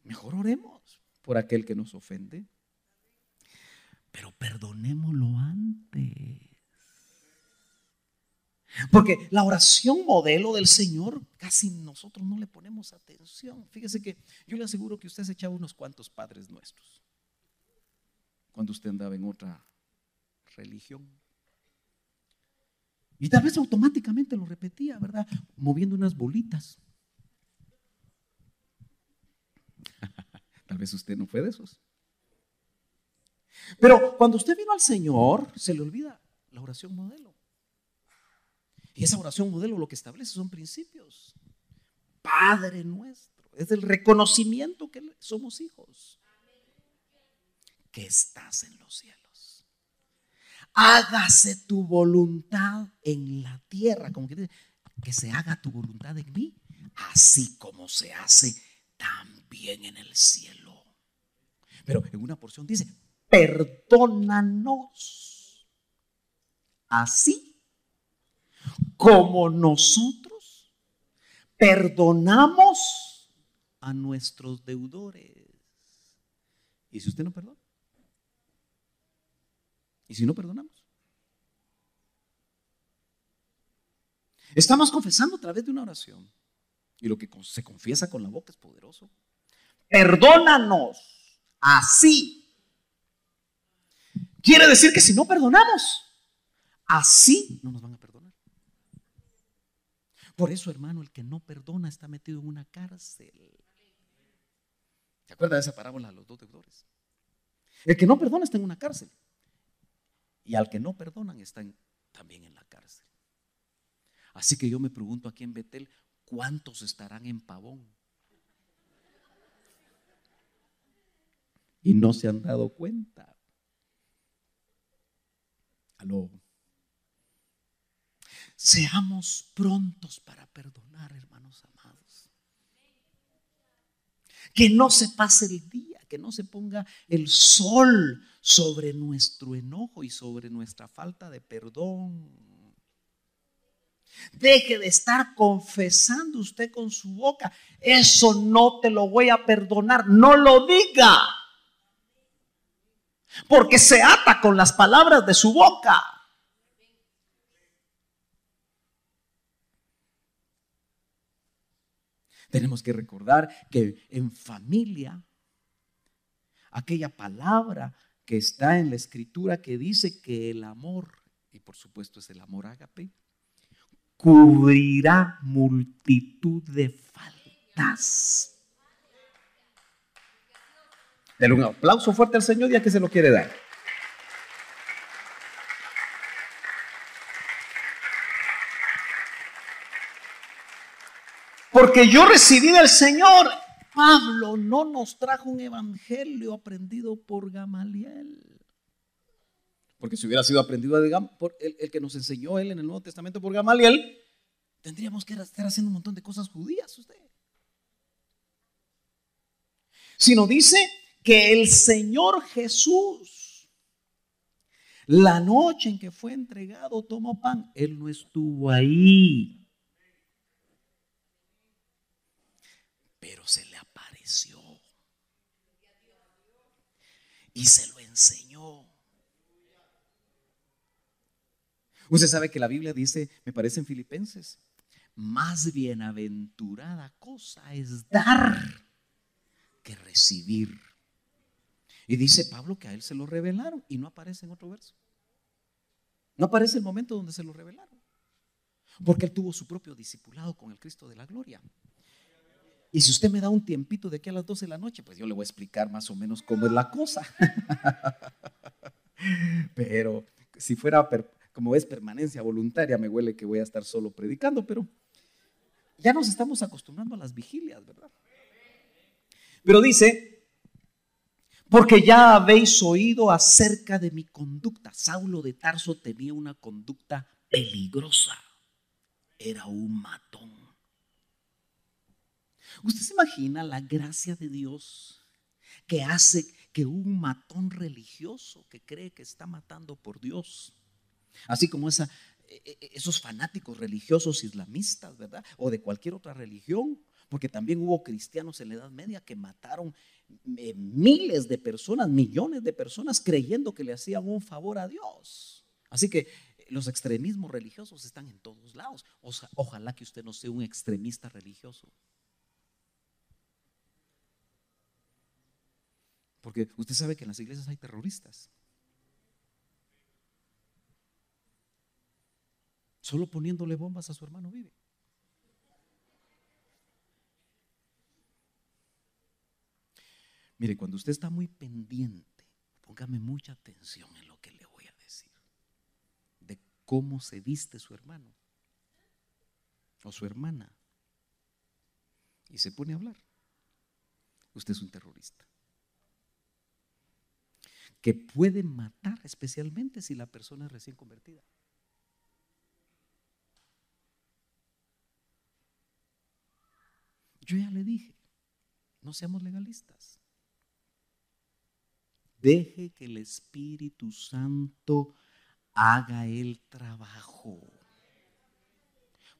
Mejor oremos por aquel que nos ofende, pero perdonémoslo antes. Porque la oración modelo del Señor casi nosotros no le ponemos atención. Fíjese que yo le aseguro que usted se echaba unos cuantos Padres Nuestros cuando usted andaba en otra religión. Y tal vez automáticamente lo repetía, ¿verdad? Moviendo unas bolitas. Tal vez usted no fue de esos. Pero cuando usted vino al Señor, se le olvida la oración modelo. Y esa oración modelo lo que establece son principios. Padre nuestro, es el reconocimiento que somos hijos. Que estás en los cielos. Hágase tu voluntad en la tierra, como que se haga tu voluntad en mí, así como se hace también en el cielo. Pero en una porción dice, perdónanos así como nosotros perdonamos a nuestros deudores. ¿Y si usted no perdona? ¿Y si no perdonamos? Estamos confesando a través de una oración. Y lo que se confiesa con la boca es poderoso. Perdónanos así. Quiere decir que si no perdonamos, así no nos van a perdonar. Por eso, hermano, el que no perdona está metido en una cárcel. ¿Se acuerda de esa parábola de los dos deudores? El que no perdona está en una cárcel. Y al que no perdonan están también en la cárcel. Así que yo me pregunto aquí en Betel, ¿cuántos estarán en Pavón? Y no se han dado cuenta. Aló. Seamos prontos para perdonar, hermanos amados. Que no se pase el día, que no se ponga el sol sobre nuestro enojo y sobre nuestra falta de perdón. Deje de estar confesando usted con su boca: eso no te lo voy a perdonar. No lo diga, porque se ata con las palabras de su boca. Tenemos que recordar que en familia, aquella palabra que está en la escritura que dice que el amor, y por supuesto es el amor ágape, cubrirá multitud de faltas. Denle un aplauso fuerte al Señor, ya que se lo quiere dar. Porque yo recibí del Señor. Pablo no nos trajo un evangelio aprendido por Gamaliel. Porque si hubiera sido aprendido por el que nos enseñó él en el Nuevo Testamento por Gamaliel, tendríamos que estar haciendo un montón de cosas judías usted. Sino dice que el Señor Jesús, la noche en que fue entregado, tomó pan. Él no estuvo ahí, pero se le apareció y se lo enseñó. Usted sabe que la Biblia dice, me parece en Filipenses, más bienaventurada cosa es dar que recibir. Y dice Pablo que a él se lo revelaron y no aparece en otro verso. No aparece el momento donde se lo revelaron, porque él tuvo su propio discipulado con el Cristo de la gloria. Y si usted me da un tiempito de aquí a las 12 de la noche, pues yo le voy a explicar más o menos cómo es la cosa. Pero si fuera, como es permanencia voluntaria, me huele que voy a estar solo predicando, pero ya nos estamos acostumbrando a las vigilias, ¿verdad? Pero dice, porque ya habéis oído acerca de mi conducta. Saulo de Tarso tenía una conducta peligrosa. Era un matón. ¿Usted se imagina la gracia de Dios que hace que un matón religioso que cree que está matando por Dios, así como esos fanáticos religiosos islamistas, ¿verdad? O de cualquier otra religión, porque también hubo cristianos en la Edad Media que mataron miles de personas, millones de personas, creyendo que le hacían un favor a Dios. Así que los extremismos religiosos están en todos lados. Ojalá que usted no sea un extremista religioso. Porque usted sabe que en las iglesias hay terroristas. Solo poniéndole bombas a su hermano vive. Mire, cuando usted está muy pendiente, póngame mucha atención en lo que le voy a decir, de cómo se viste su hermano o su hermana, y se pone a hablar, usted es un terrorista que puede matar, especialmente si la persona es recién convertida. Yo ya le dije, no seamos legalistas. Deje que el Espíritu Santo haga el trabajo,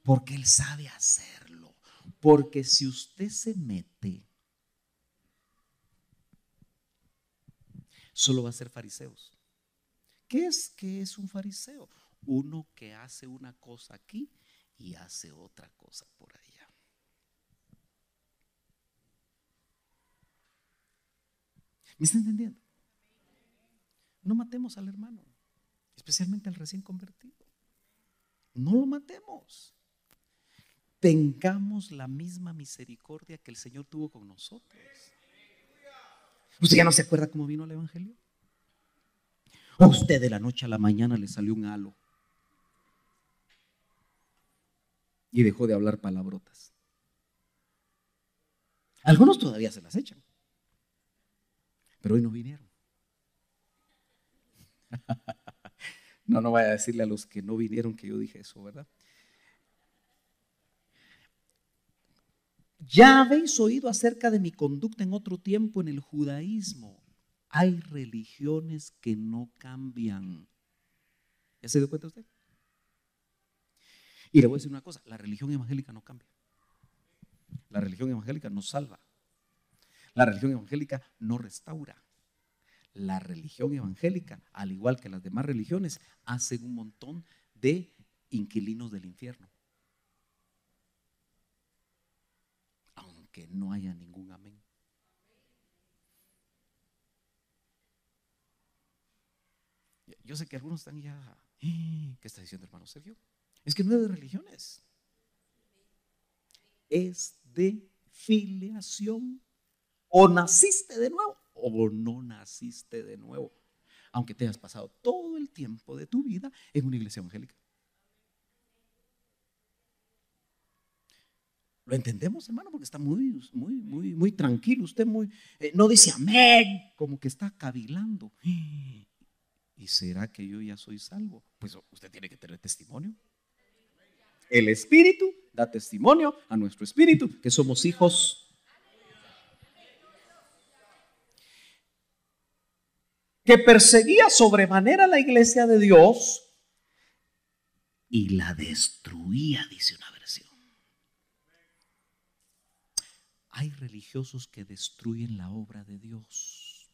porque Él sabe hacerlo. Porque si usted se mete, solo va a ser fariseos. ¿Qué es un fariseo? Uno que hace una cosa aquí y hace otra cosa por allá. ¿Me está entendiendo? No matemos al hermano, especialmente al recién convertido. No lo matemos. Tengamos la misma misericordia que el Señor tuvo con nosotros. ¿Usted ya no se acuerda cómo vino el evangelio? ¿O a usted de la noche a la mañana le salió un halo y dejó de hablar palabrotas? Algunos todavía se las echan, pero hoy no vinieron. No vaya a decirle a los que no vinieron que yo dije eso, ¿verdad? Ya habéis oído acerca de mi conducta en otro tiempo en el judaísmo. Hay religiones que no cambian. ¿Ya se dio cuenta usted? Y le voy a decir una cosa, la religión evangélica no cambia. La religión evangélica no salva. La religión evangélica no restaura. La religión evangélica, al igual que las demás religiones, hacen un montón de inquilinos del infierno. Aunque no haya ningún amén. Yo sé que algunos están ya, ¿qué está diciendo hermano Sergio? Es que no es de religiones, es de filiación. O naciste de nuevo o no naciste de nuevo, aunque te hayas pasado todo el tiempo de tu vida en una iglesia evangélica. ¿Lo entendemos, hermano? Porque está muy tranquilo. Usted no dice amén, como que está cavilando. ¿Y será que yo ya soy salvo? Pues usted tiene que tener testimonio. El Espíritu da testimonio a nuestro espíritu que somos hijos. Que perseguía sobremanera la iglesia de Dios y la destruía, dice una versión. Hay religiosos que destruyen la obra de Dios.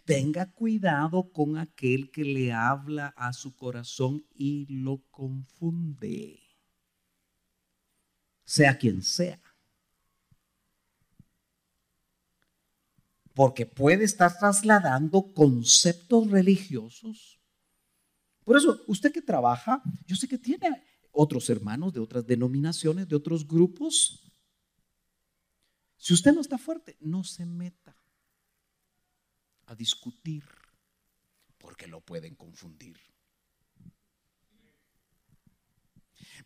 Tenga cuidado con aquel que le habla a su corazón y lo confunde, sea quien sea. Porque puede estar trasladando conceptos religiosos. Por eso, usted que trabaja, yo sé que tiene otros hermanos de otras denominaciones, de otros grupos. Si usted no está fuerte, no se meta a discutir, porque lo pueden confundir.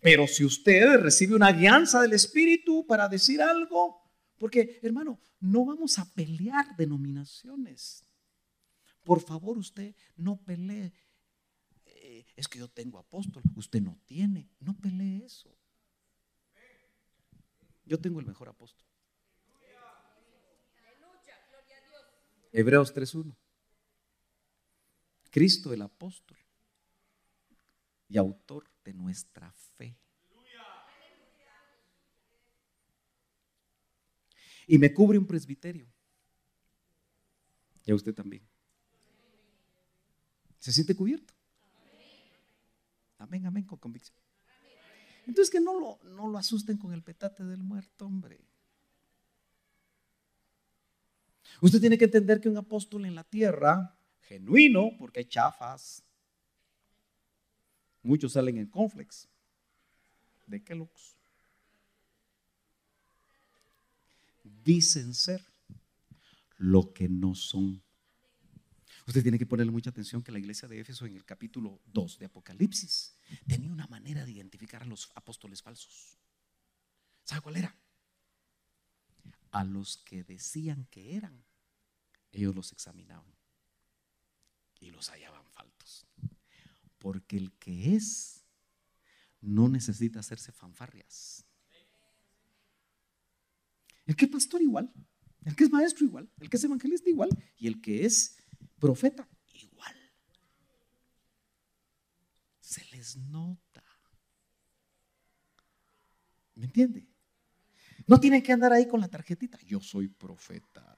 Pero si usted recibe una guianza del Espíritu para decir algo, porque hermano, no vamos a pelear denominaciones. Por favor, usted no pelee. Es que yo tengo apóstol, usted no tiene. No pelee eso. Yo tengo el mejor apóstol. Hebreos 3:1. Cristo el apóstol y autor de nuestra fe. Y me cubre un presbiterio. Y a usted también. ¿Se siente cubierto? Amén, amén, con convicción. Entonces que no lo asusten con el petate del muerto, hombre. Usted tiene que entender que un apóstol en la tierra, genuino, porque hay chafas, muchos salen en Conflex, de Kellogg's, dicen ser lo que no son. Usted tiene que ponerle mucha atención que la iglesia de Éfeso en el capítulo 2 de Apocalipsis tenía una manera de identificar a los apóstoles falsos. ¿Sabe cuál era? A los que decían que eran, ellos los examinaban y los hallaban faltos. Porque el que es no necesita hacerse fanfarrias. El que es pastor igual, el que es maestro igual, el que es evangelista igual, y el que es Profeta, igual. Se les nota. ¿Me entiende? No tienen que andar ahí con la tarjetita. Yo soy profeta.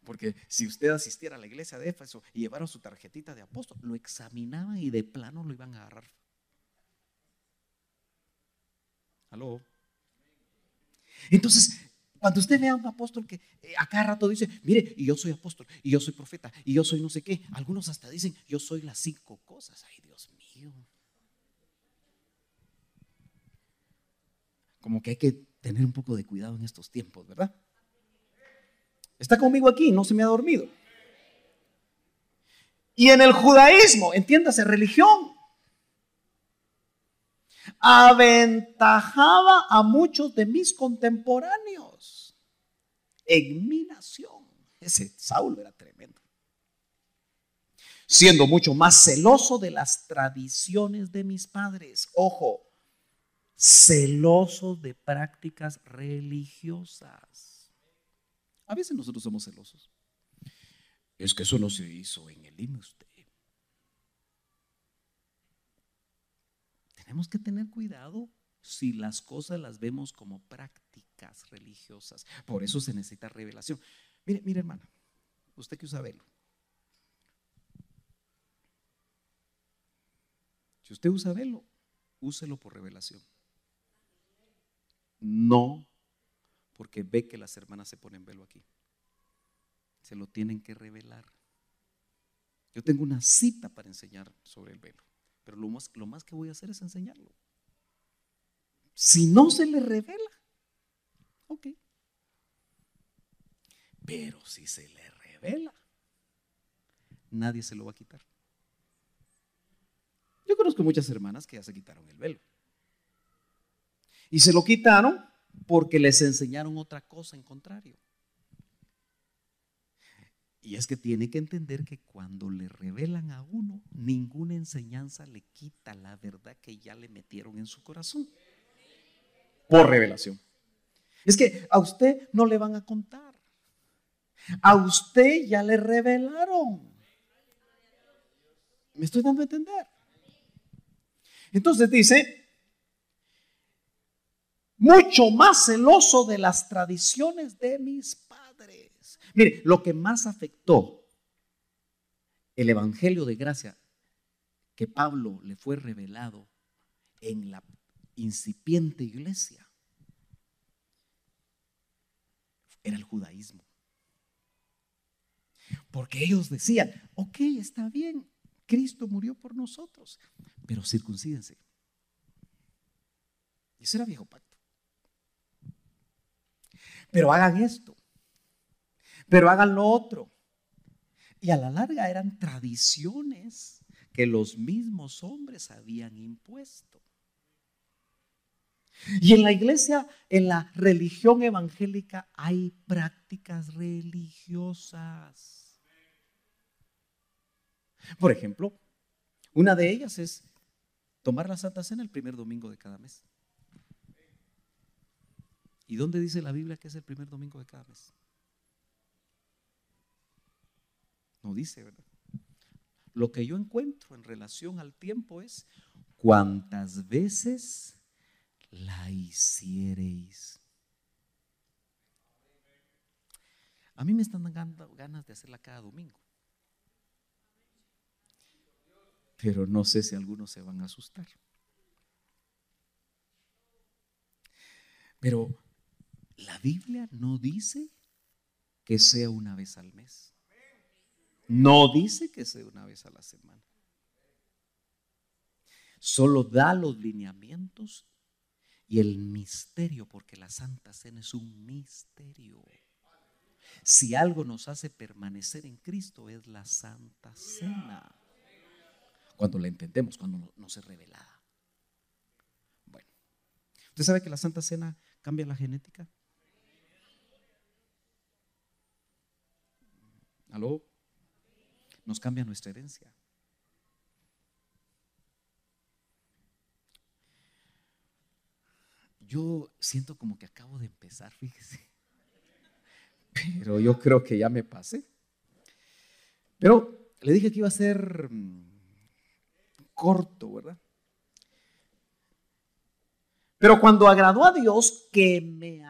Porque si usted asistiera a la iglesia de Éfeso y llevara su tarjetita de apóstol, lo examinaban y de plano lo iban a agarrar. ¿Aló? Entonces, cuando usted vea a un apóstol que a cada rato dice, mire, y yo soy apóstol, y yo soy profeta, y yo soy no sé qué, algunos hasta dicen, yo soy las 5 cosas. Ay, Dios mío. Como que hay que tener un poco de cuidado en estos tiempos, ¿verdad? Está conmigo aquí, no se me ha dormido. Y en el judaísmo, entiéndase, religión, aventajaba a muchos de mis contemporáneos en mi nación. Ese Saulo era tremendo. Siendo mucho más celoso de las tradiciones de mis padres. Ojo, celosos de prácticas religiosas. A veces nosotros somos celosos. Es que eso no se hizo en el IME usted. Tenemos que tener cuidado si las cosas las vemos como prácticas religiosas. Por eso se necesita revelación. Mire hermana, usted que usa velo. Si usted usa velo, úselo por revelación. No porque ve que las hermanas se ponen velo aquí. Se lo tienen que revelar. Yo tengo una cita para enseñar sobre el velo, pero lo más que voy a hacer es enseñarlo. Si no se le revela, ok. Pero si se le revela, nadie se lo va a quitar. Yo conozco muchas hermanas que ya se quitaron el velo. Y se lo quitaron porque les enseñaron otra cosa en contrario. Y es que tiene que entender que cuando le revelan a uno, ninguna enseñanza le quita la verdad que ya le metieron en su corazón. Por revelación. Es que a usted no le van a contar. A usted ya le revelaron. ¿Me estoy dando a entender? Entonces dice, mucho más celoso de las tradiciones de mis padres. Mire, lo que más afectó el evangelio de gracia que Pablo le fue revelado en la incipiente iglesia era el judaísmo. Porque ellos decían, ok, está bien, Cristo murió por nosotros, pero circuncídense. Y ese era viejo pacto. Pero hagan esto, pero hagan lo otro. Y a la larga eran tradiciones que los mismos hombres habían impuesto. Y en la iglesia, en la religión evangélica, hay prácticas religiosas. Por ejemplo, una de ellas es tomar la Santa Cena el primer domingo de cada mes. ¿Y dónde dice la Biblia que es el primer domingo de cada mes? No dice, ¿verdad? Lo que yo encuentro en relación al tiempo es cuántas veces la hiciereis. A mí me están dando ganas de hacerla cada domingo, pero no sé si algunos se van a asustar. Pero la Biblia no dice que sea una vez al mes. No dice que sea una vez a la semana. Solo da los lineamientos y el misterio, porque la Santa Cena es un misterio. Si algo nos hace permanecer en Cristo es la Santa Cena. Cuando la entendemos, cuando nos es revelada. Bueno, ¿usted sabe que la Santa Cena cambia la genética? ¿Aló? Nos cambia nuestra herencia. Yo siento como que acabo de empezar, fíjese. Pero yo creo que ya me pasé. Pero le dije que iba a ser corto, ¿verdad? Pero cuando agradó a Dios que me